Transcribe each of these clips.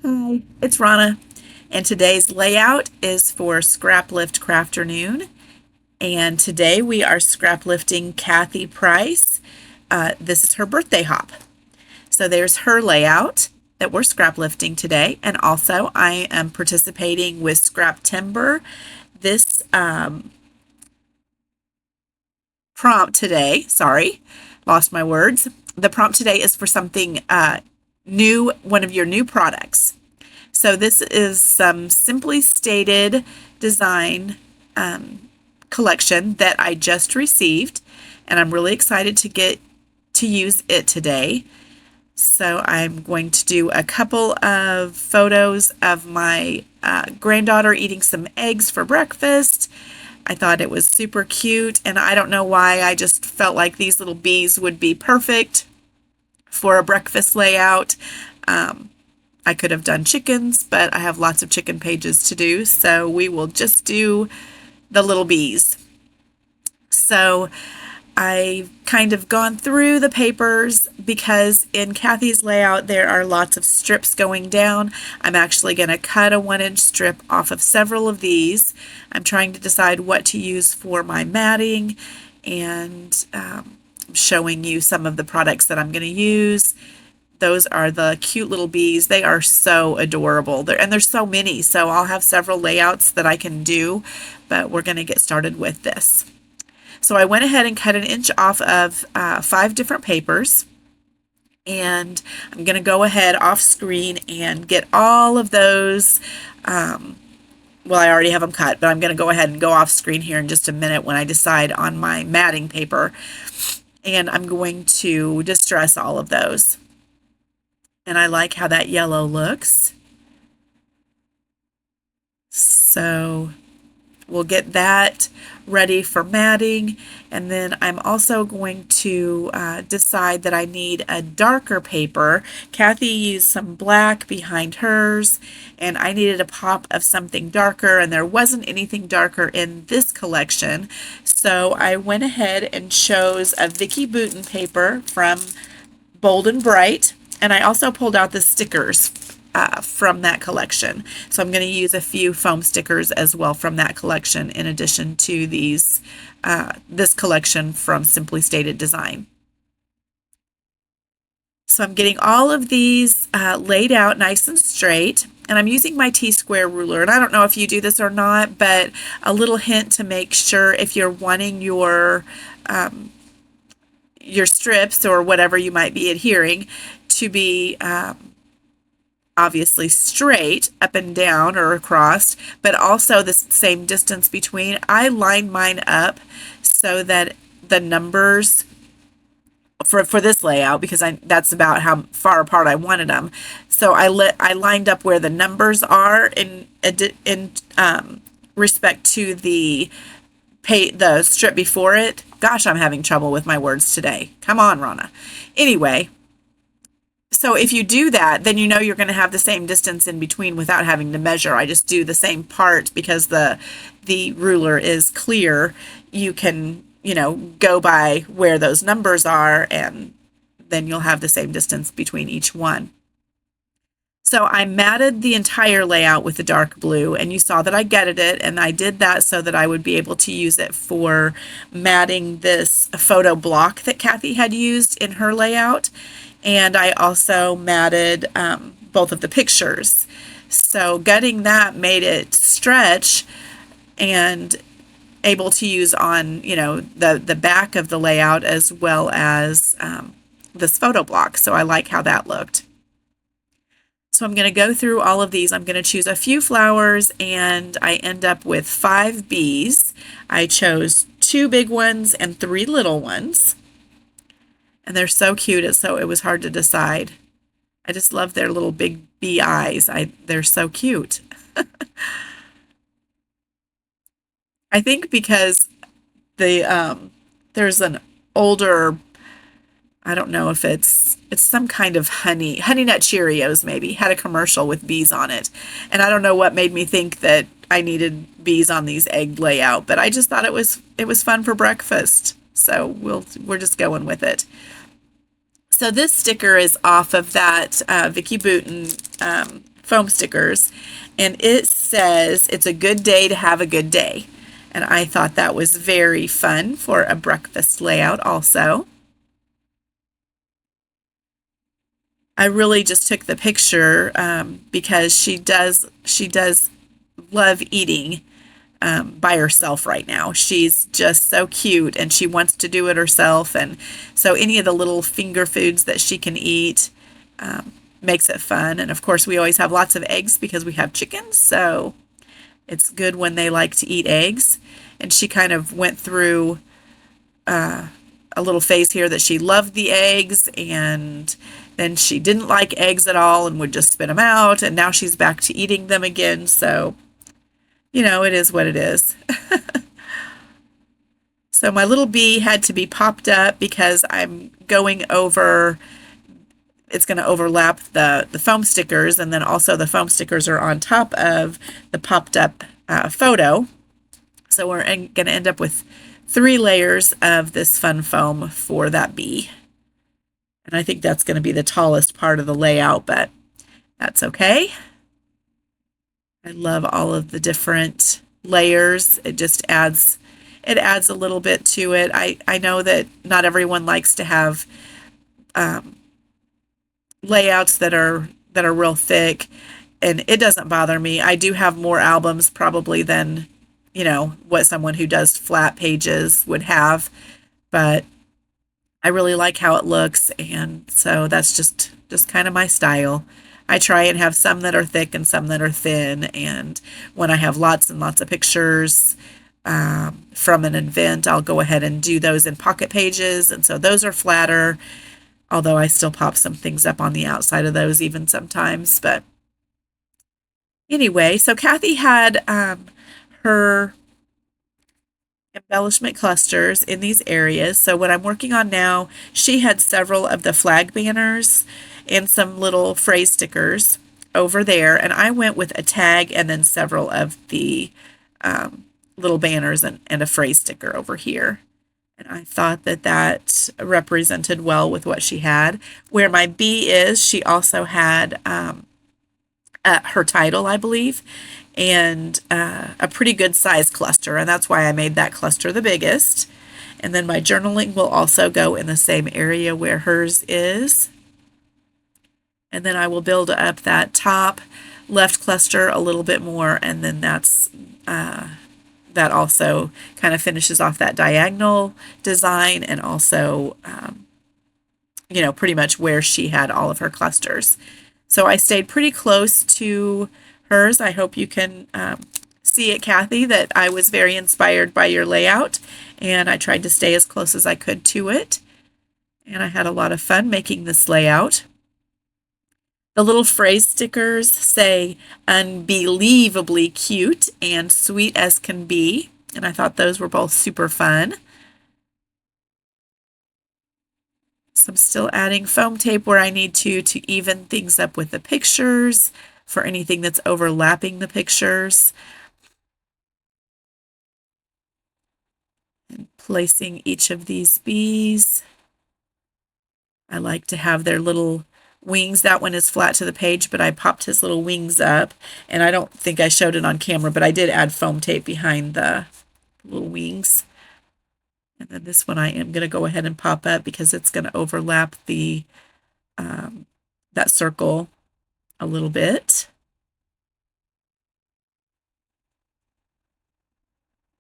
Hi, it's Rona, and today's layout is for Scraplift Crafternoon. And today we are scraplifting Kathy Price. This is her birthday hop. So there's her layout that we're scraplifting today. And also, I am participating with Scraptember. This prompt today, sorry, lost my words. The prompt today is for something new, one of your new products. So this is some simply stated design collection that I just received, and I'm really excited to get to use it today. So I'm going to do a couple of photos of my granddaughter eating some eggs for breakfast. I thought it was super cute, and I don't know why, I just felt like these little bees would be perfect for a breakfast layout. I could have done chickens, but I have lots of chicken pages to do, so we will just do the little bees. So I've kind of gone through the papers because in Kathy's layout there are lots of strips going down. I'm actually going to cut a 1-inch strip off of several of these. I'm trying to decide what to use for my matting, and showing you some of the products that I'm going to use. Those are the cute little bees. They are so adorable. And there's so many, so I'll have several layouts that I can do, but we're going to get started with this. So I went ahead and cut 1 inch off of 5 different papers, and I'm going to go ahead off screen and get all of those. Well, I already have them cut, but I'm going to go ahead and go off screen here in just a minute when I decide on my matting paper, and I'm going to distress all of those. And I like how that yellow looks. So we'll get that ready for matting. And then I'm also going to decide that I need a darker paper. Kathy used some black behind hers, and I needed a pop of something darker, and there wasn't anything darker in this collection. So I went ahead and chose a Vicky Bouton paper from Bold and Bright. And I also pulled out the stickers from that collection. So I'm going to use a few foam stickers as well from that collection, in addition to these this collection from Simply Stated Design. So I'm getting all of these laid out nice and straight, and I'm using my T-square ruler. And I don't know if you do this or not, but a little hint to make sure if you're wanting your strips or whatever you might be adhering to be obviously straight up and down or across, but also the same distance between. I lined mine up so that the numbers for this layout, because that's about how far apart I wanted them. So I lined up where the numbers are in respect to the strip before it. Gosh, I'm having trouble with my words today. Come on, Rona. Anyway, so if you do that, then you know you're going to have the same distance in between without having to measure. I just do the same part because the ruler is clear. You can, go by where those numbers are, and then you'll have the same distance between each one. So I matted the entire layout with the dark blue, and you saw that I gutted it, and I did that so that I would be able to use it for matting this photo block that Kathy had used in her layout. And I also matted both of the pictures. So gutting that made it stretch and able to use on, the back of the layout as well as this photo block. So I like how that looked. So I'm going to go through all of these. I'm going to choose a few flowers, and I end up with 5 bees. I chose 2 big ones and 3 little ones. And they're so cute, so it was hard to decide. I just love their little big bee eyes. They're so cute. I think because there's an older, I don't know if it's some kind of honey nut Cheerios maybe, had a commercial with bees on it. And I don't know what made me think that I needed bees on these egg layout, but I just thought it was fun for breakfast. So we're just going with it. So this sticker is off of that Vicky Bouton foam stickers, and it says it's a good day to have a good day. And I thought that was very fun for a breakfast layout also. I really just took the picture because she does love eating by herself right now. She's just so cute and she wants to do it herself. And so any of the little finger foods that she can eat makes it fun. And of course, we always have lots of eggs because we have chickens. So it's good when they like to eat eggs. And she kind of went through a little phase here that she loved the eggs, and then she didn't like eggs at all and would just spit them out. And now she's back to eating them again. So, it is what it is. So my little bee had to be popped up because it's going to overlap the foam stickers, and then also the foam stickers are on top of the popped up photo. So we're going to end up with 3 layers of this fun foam for that bee. And I think that's going to be the tallest part of the layout, but that's okay. I love all of the different layers. It adds a little bit to it. I know that not everyone likes to have layouts that are real thick, and it doesn't bother me. I do have more albums probably than what someone who does flat pages would have, but I really like how it looks, and so that's just kind of my style. I try and have some that are thick and some that are thin, and when I have lots and lots of pictures from an event, I'll go ahead and do those in pocket pages, and so those are flatter, although I still pop some things up on the outside of those even sometimes. But anyway, so Kathy had her embellishment clusters in these areas. So what I'm working on now, she had several of the flag banners and some little phrase stickers over there, and I went with a tag and then several of the little banners and a phrase sticker over here. And I thought that represented well with what she had. Where my bee is, she also had her title, I believe, and a pretty good size cluster, and that's why I made that cluster the biggest. And then my journaling will also go in the same area where hers is. And then I will build up that top left cluster a little bit more, and then that also kind of finishes off that diagonal design, and also pretty much where she had all of her clusters. So I stayed pretty close to hers. I hope you can see it, Kathy, that I was very inspired by your layout, and I tried to stay as close as I could to it. And I had a lot of fun making this layout. The little phrase stickers say unbelievably cute and sweet as can be, and I thought those were both super fun. So I'm still adding foam tape where I need to even things up with the pictures for anything that's overlapping the pictures. And placing each of these bees. I like to have their little wings. That one is flat to the page, but I popped his little wings up, and I don't think I showed it on camera, but I did add foam tape behind the little wings. And then this one I am going to go ahead and pop up because it's going to overlap the that circle a little bit.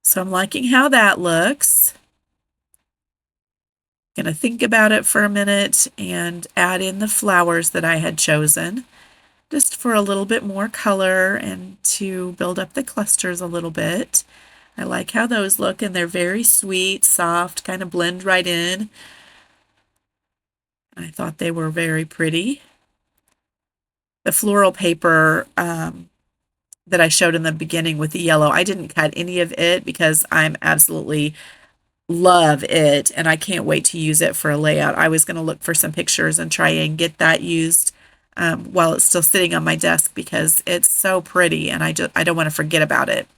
So I'm liking how that looks. Going to think about it for a minute and add in the flowers that I had chosen, just for a little bit more color and to build up the clusters a little bit. I like how those look, and they're very sweet, soft, kind of blend right in. I thought they were very pretty. The floral paper that I showed in the beginning with the yellow, I didn't cut any of it because I'm absolutely love it, and I can't wait to use it for a layout. I was going to look for some pictures and try and get that used while it's still sitting on my desk because it's so pretty, and I don't want to forget about it.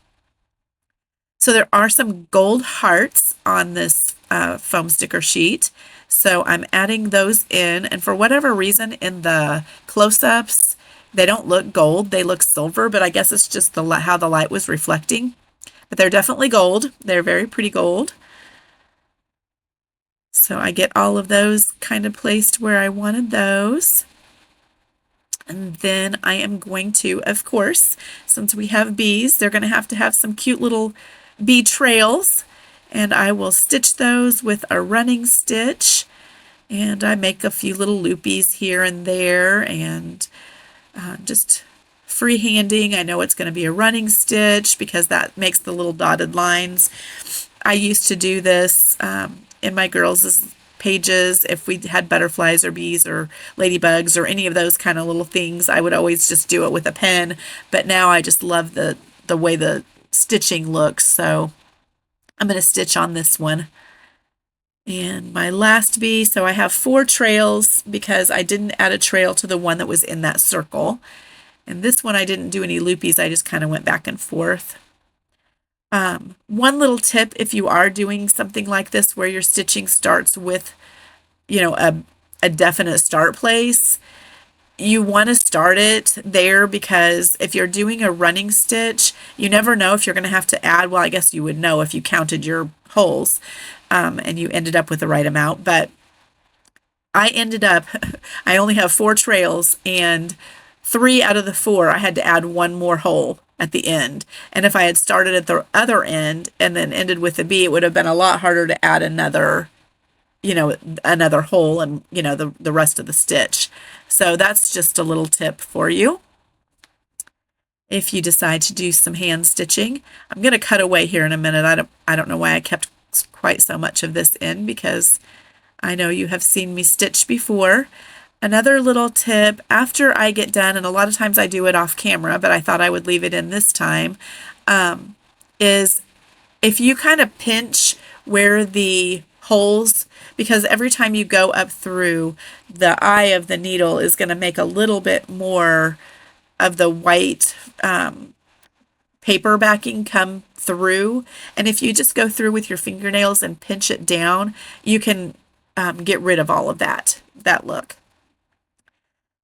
So there are some gold hearts on this foam sticker sheet, so I'm adding those in, and for whatever reason in the close-ups They don't look gold, they look silver, but I guess it's just how the light was reflecting. But they're definitely gold. They're very pretty gold. So I get all of those kind of placed where I wanted those. And then I am going to, of course, since we have bees, they're going to have some cute little bee trails. And I will stitch those with a running stitch. And I make a few little loopies here and there, and just freehanding. I know it's going to be a running stitch because that makes the little dotted lines. I used to do this in my girls' pages. If we had butterflies or bees or ladybugs or any of those kind of little things, I would always just do it with a pen. But now I just love the way the stitching looks. So I'm going to stitch on this one. And my last bee, so I have 4 trails because I didn't add a trail to the one that was in that circle. And this one I didn't do any loopies, I just kind of went back and forth. One little tip, if you are doing something like this where your stitching starts with, a definite start place, you want to start it there because if you're doing a running stitch, you never know if you're going to have to add, well, I guess you would know if you counted your holes and you ended up with the right amount, but I only have 4 trails, and 3 out of the 4, I had to add 1 more hole at the end. And if I had started at the other end and then ended with a B, it would have been a lot harder to add another hole and, the rest of the stitch. So that's just a little tip for you. If you decide to do some hand stitching, I'm going to cut away here in a minute. I don't know why I kept quite so much of this in because I know you have seen me stitch before. Another little tip, after I get done, and a lot of times I do it off camera, but I thought I would leave it in this time, is if you kind of pinch where the holes, because every time you go up through, the eye of the needle is going to make a little bit more of the white paper backing come through. And if you just go through with your fingernails and pinch it down, you can get rid of all of that look.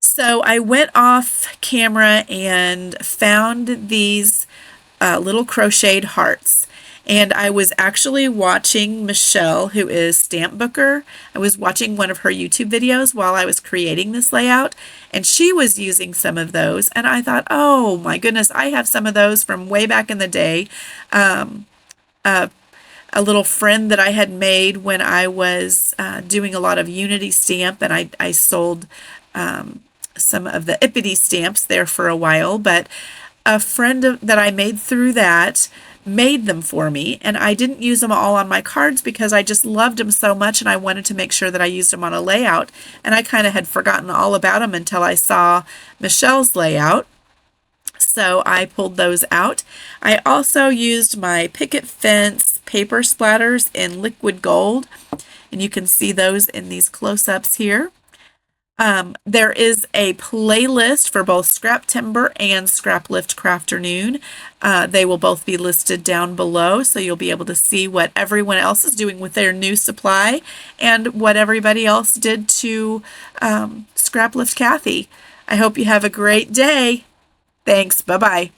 So I went off camera and found these little crocheted hearts. And I was actually watching Michelle, who is Stamp Booker. I was watching one of her YouTube videos while I was creating this layout, and she was using some of those. And I thought, oh my goodness, I have some of those from way back in the day. A little friend that I had made when I was doing a lot of Unity stamp, and I sold some of the Ippity stamps there for a while, but a friend that I made through that made them for me, and I didn't use them all on my cards because I just loved them so much and I wanted to make sure that I used them on a layout, and I kind of had forgotten all about them until I saw Michelle's layout. So I pulled those out. I also used my picket fence paper splatters in liquid gold, and you can see those in these close-ups here. There is a playlist for both Scraptember and Scraplift Crafternoon. They will both be listed down below, so you'll be able to see what everyone else is doing with their new supply and what everybody else did to Scraplift Kathy. I hope you have a great day. Thanks. Bye-bye.